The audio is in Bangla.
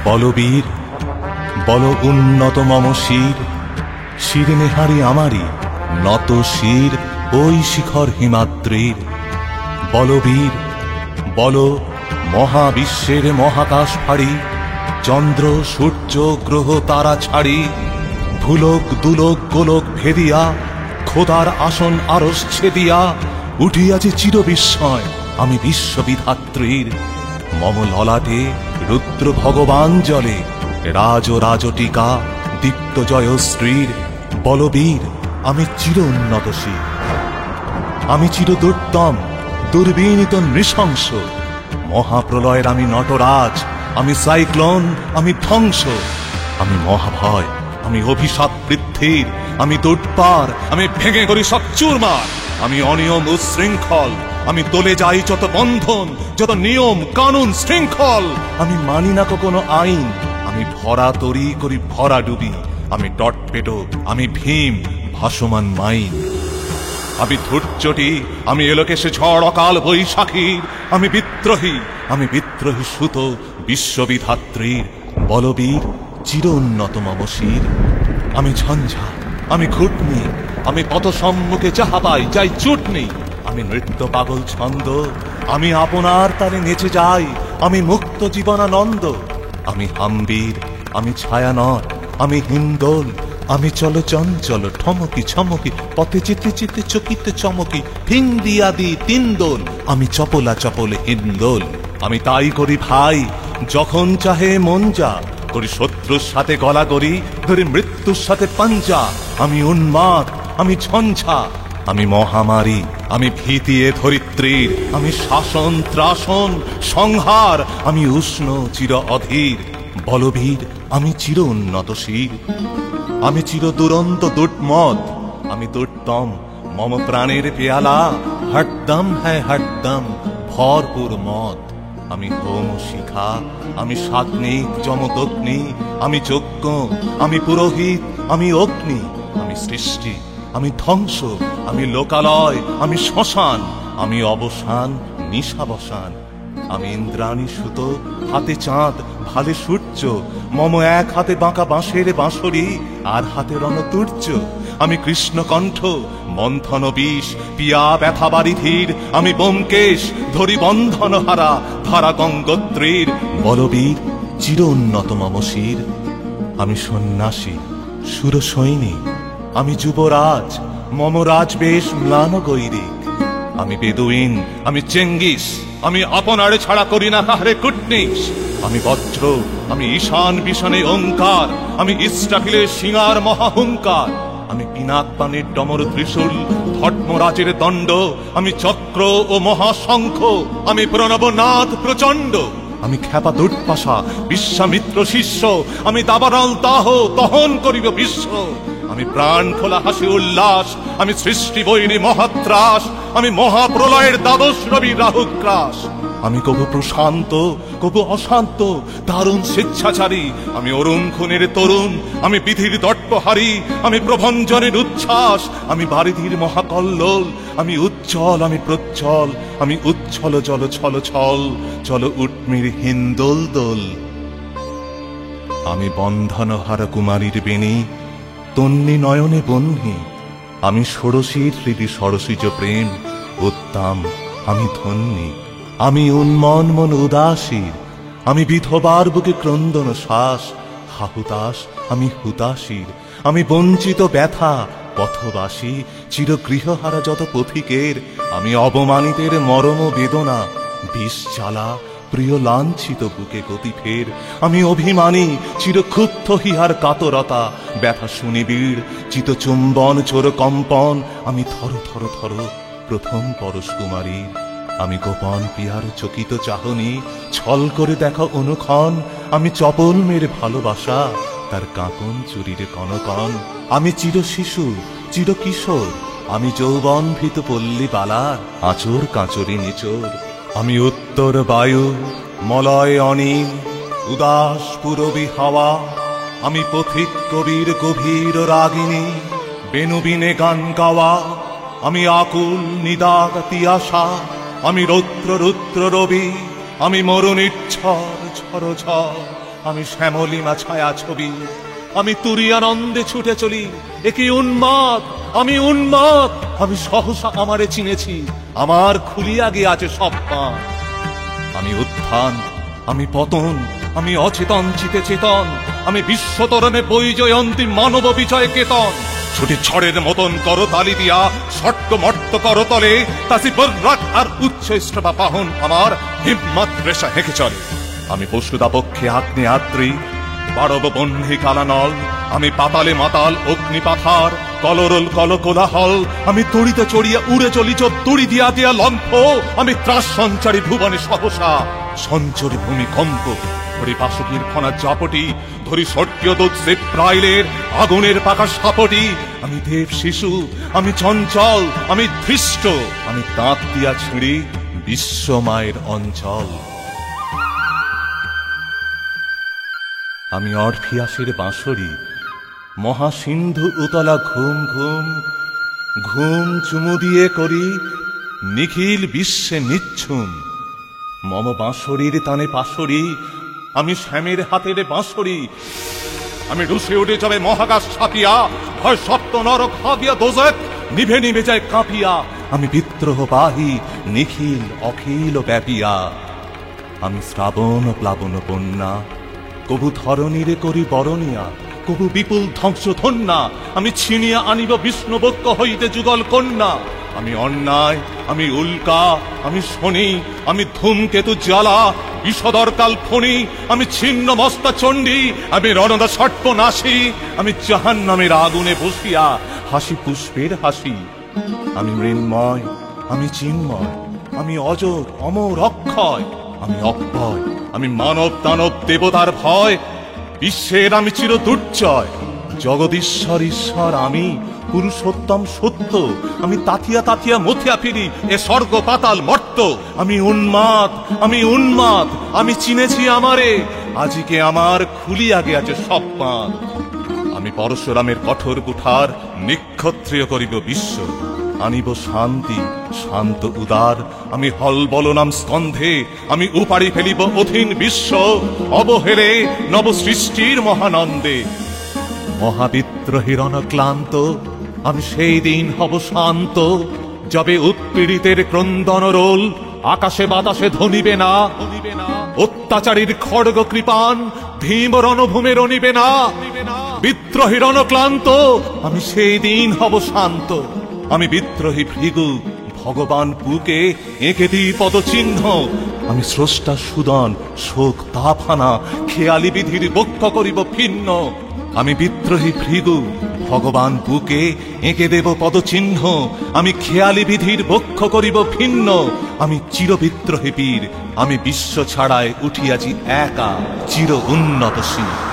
বলবীর বল উন্নত মম শির, শির নেহারি আমারি নত শির ওই শিখর হিমাদ্রির। বলবীর বল মহাবিশ্বের মহাকাশ ফাড়ি, চন্দ্র সূর্য গ্রহ তারা ছাড়ি, ভুলোক দুলোক গোলক ভেদিয়া খোদার আসন আরশ ছেদিয়া উঠিয়াছে চির বিস্ময় আমি বিশ্ববিধাত্রীর। মম ললাটে রুদ্র ভগবান জলে রাজ রাজটিকা দীপ্ত জয়শ্রীর। বলবীর আমি চির উন্নতশীল, আমি চির দুর্দম দুর্বিনীত নৃশংস। মহাপ্রলয়ের আমি নটরাজ, আমি সাইক্লোন, আমি ধ্বংস। আমি মহাভয়, আমি অভিশাপ বৃদ্ধির, আমি দুর্বার, আমি ভেঙে করি সব চুরমার। আমি অনিয়ম উশৃঙ্খল, আমি তোলে যাই যত বন্ধন, যত নিয়ম কানুন শৃঙ্খল। আমি মানি না কোনো আইন, আমি ভরা তরি করি ভরা ডুবি। আমি টটপেটো, আমি ভীম ভাসমান মাইন। আমি ধৈর্যটি, আমি এলোকেশে ঝড় অকাল বৈশাখীর। আমি বিদ্রোহী সুত বিশ্ববিধাত্রীর। বলবীর চির উন্নত মম শির। আমি ঝঞ্ঝা, আমি ঘুটনি, আমি পথ সম্মুখে যাহা পাই যাই চুটনি। আমি নৃত্য পাগল ছন্দ, আমি আপনার তালে নেচে যাই, আমি মুক্ত জীবনানন্দ। আমি হাম্বীর, আমি ছায়ানট, আমি হিন্দোল, আমি চলো চঞ্চল ঠমকি ছমকি পথে যেতে যেতে চকিতে চমকি ফিন্দি আদি তিনদোল। আমি চপলা চপলে হিন্দোল। আমি তাই করি ভাই যখন চাহে মন যা, করি শত্রুর সাথে গলাগড়ি, ধরি মৃত্যুর সাথে পাঞ্জা। আমি উন্মাদ, আমি ঝঞ্ঝা, আমি মহামারী, আমি ভীতি এ ধরিত্রীর। আমি শাসন ত্রাসন সংহার, আমি উষ্ণ চির অধীর। বলবীর আমি চির উন্নতশীল, আমি চির দুরন্ত দুর্মদ, আমি দুর্দম মম প্রাণের পেয়ালা হরদম হ্যায় হরদম ভরপুর মদ। আমি হোম শিখা, আমি সাগ্নিক যমদগ্নি, আমি যজ্ঞ, আমি পুরোহিত, আমি অগ্নি। আমি সৃষ্টি, আমি ধ্বংস, আমি লোকালয়, আমি শ্মশান, আমি অবসান নিশাবসান। আমি ইন্দ্রাণী সুত, হাতে চাঁদ ভালে সূর্য, মম এক হাতে বাঁকা বাঁশের বাঁশরি আর হাতে রণতুর্য। আমি কৃষ্ণকণ্ঠ মন্থন বিষ পিয়া ব্যথা বারিধির, আমি ব্যোমকেশ ধরি বন্ধন হারা ধারা গঙ্গোত্রীর। বলবীর চির উন্নত মম শির। আমি সন্ন্যাসী সুর সৈনিক, আমি যুবরাজ মম রাজবেশ ম্লান গৈরিক। আমি বেদুইন, আমি চেঙ্গিস, আমি আপনারে ছাড়া করি না কাহারে কুটনিস। আমি বজ্র, আমি ঈশান বিশানে ওঙ্কার, আমি ইস্টাফিলের সিঙার মহাহুঙ্কার। আমি পিনাক পানের ডমর ত্রিশূল ধর্মরাজের দণ্ড, আমি চক্র ও মহাশঙ্খ, আমি প্রণবনাথ প্রচণ্ড। আমি খ্যাপা দুর্বাসা বিশ্বামিত্র শিষ্য, আমি দাবানল দাহ দহন করিব বিশ্ব। আমি প্রাণ খোলা হাসি উল্লাস, আমি সৃষ্টি বৈরী মহাত্রাস, আমি মহাপ্রলয়ের দ্বাদশ রবি রাহুগ্রাস। আমি কবু প্রশান্ত কবু অশান্ত দারুণ স্বেচ্ছাচারী, আমি অরুণ খুনের তরুণ, আমি বিধির দর্পহারী, আমি প্রভঞ্জনের উচ্ছ্বাস, আমি বারিধির মহাকল্লোল। আমি উজ্জ্বল, আমি প্রজ্জ্বল, আমি উচ্ছল জল ছল ছল, চল উটমির হিন্দোল দোল। আমি বন্ধনহারা কুমারীর বেণী, তন্নি নয়নে বহ্নি, আমি ষোড়শীর হৃদি সরসিজ প্রেম উত্তম, আমি ধন্যী। আমি উন্মন মন উদাসীর, আমি বিধবার বুকে ক্রন্দন শ্বাস হাহুতাস, আমি হুতাশীর। আমি বঞ্চিত ব্যথা পথবাসী চির গৃহহারা যত পথিকের, আমি অবমানিতের মরম বেদনা বিষ জ্বালা প্রিয় লাঞ্ছিত বুকে গতি ফের। আমি অভিমানী চিরক্ষুব্ধ হিহার কাতরতা ব্যথা শুনিবীর চিত চুম্বন চোর কম্পন। আমি থর থর থর প্রথম পরশ কুমারী, আমি গোপন পিয়ার চকিত চাহনি ছল করে দেখা অনুক্ষণ। আমি চপল মেরে ভালোবাসা তার কাঁকন চুরির কনকন। আমি চির শিশু চির কিশোর, আমি যৌবন ভীত পল্লী বালার আঁচর কাঁচরি নিচোর। আমি উত্তর বায়ু মলয় অনিল উদাস পুরবী হাওয়া, আমি পথিক কবির গভীর রাগিনী বেনুবিনে গান গাওয়া। আমি আকুল নিদাগ তিয়াসা, আমি রৌদ্র রুদ্র রবি, আমি মরুনিচ্ছর ঝড় ঝড় আমি শ্যামলিমা ছায়া ছবি, আমি তুরিয়ানন্দে ছুটে চলি। একই উন্মাদ, আমি উন্মাদ, আমি সহসা আমারে চিনেছি, আমার খুলিয়া গিয়াছে সব পান। আমি উত্থান, আমি পতন, আমি অচেতন চিতে চেতন, আমি বিশ্বতরণে বৈজয়ন্তী মানব বিজয় কেতন। ছুটি ঝড়ের মতন করতালি দিয়া শট্ট মট্ট করতলে তাসি বর্রাক আর উচ্চ স্রবা বাহন আমার হিম্মত রেশা হেঁকে চলে। আমি পশুদা পক্ষে আগ্নেয়াত্রী, বারব বহ্নি কালানল, আমি পাতালে মাতাল অগ্নি পাথার, কলরল কল কোলাহল, আমি তড়িতে চড়িয়া উড়ে চলি তুড়ি দিয়া দিয়া লম্ফ, আমি ত্রাস সঞ্চারী ভুবনে সহসা সঞ্চরী ভূমিকম্প। ধরি পাশকির ফনা জাপটি, ধরি স্বর্গীয় দূত জিব্রাইলের আগুনের পাকা সাপটি। আমি দেব শিশু, আমি চঞ্চল, আমি ধৃষ্ট, আমি দাঁত দিয়া ছিঁড়ি বিশ্বমায়ের অঞ্চল। আমি অরফিয়াসের বাঁশরি, মহাসিন্ধু উতলা ঘুম ঘুম, ঘুম চুমু দিয়ে করি নিখিল বিশ্বে নিচ্ছুম। মম বাঁশরির তানে পাশরি, আমি শ্যামের হাতের বাঁশরি। আমি রুশে উঠে যাবে মহাকাশ ছাপিয়া, ভয় সপ্ত নরক হাগিয়া দোজক নিভে নিভে যায় কাঁপিয়া। আমি বিদ্রোহবাহী নিখিল অখিল ব্যাপিয়া। আমি শ্রাবণ প্লাবন বন্যা, কবু ধরণীরে করি বরণিয়া, কবু বিপুল ধ্বংস ধন্যা। আমি ছিনিয়া আনিব বিষ্ণুবক্ষ হইতে যুগল কন্যা। আমি অন্যায়, আমি উল্কা, আমি শনি, আমি ধূমকেতু জ্বালা, বিষদর কাল ফণি, আমি ছিন্ন মস্তা চণ্ডী, আমি রণদা সর্পনাশী। আমি জাহান্নামের আগুনে বসিয়া হাসি পুষ্পের হাসি। আমি মৃন্ময়, আমি চিন্ময়, আমি অজর অমর অক্ষয়, আমি অক্ষয়, আমি মানব দানব দেবতার ভয়। বিশ্বের আমি চির দুর্জয়, জগদীশ্বর ঈশ্বর আমি, পুরুষোত্তম সত্য। আমি তাথিয়া তাথিয়া মথিয়া ফিরি এ স্বর্গ পাতাল মর্ত। আমি উন্মাদ, আমি উন্মাদ, আমি চিনেছি আমারে, আজিকে আমার খুলিয়া গিয়াছে সব পান। আমি পরশুরামের কঠোর কুঠার নিক্ষত্রিয় করিব বিশ্ব, আনিব শান্তি শান্ত উদার। আমি হল বলনাম স্কন্ধে, আমি উপাড়ি ফেলিব অধীন বিশ্ব, অবহেলে নব সৃষ্টির মহানন্দে। মহাবিদ্রোহীর অনক্লান্ত, আমি সেই দিন হব শান্ত, যবে উৎপীড়িতের ক্রন্দন রোল আকাশে বাতাসে ধ্বনিবে না। অত্যাচারীর খড়গ কৃপান ভীম রণভূমে রণিবে না। বিদ্রোহীর অনক্লান্ত, আমি সেই দিন হব শান্ত। আমি বিদ্রোহী ভৃগু, ভগবান বুকে এঁকে দিই পদচিহ্ন। আমি স্রষ্টা সুদন, শোক তাপহানা, খেয়ালি বিধির বক্ষ করিব ভিন্ন। আমি বিদ্রোহী ভৃগু, ভগবান বুকে এঁকে দেব পদচিহ্ন। আমি খেয়ালি বিধির বক্ষ করিব ভিন্ন। আমি চির বিদ্রোহী বীর, আমি বিশ্ব ছাড়ায় উঠিয়াছি একা, চির উন্নত শির।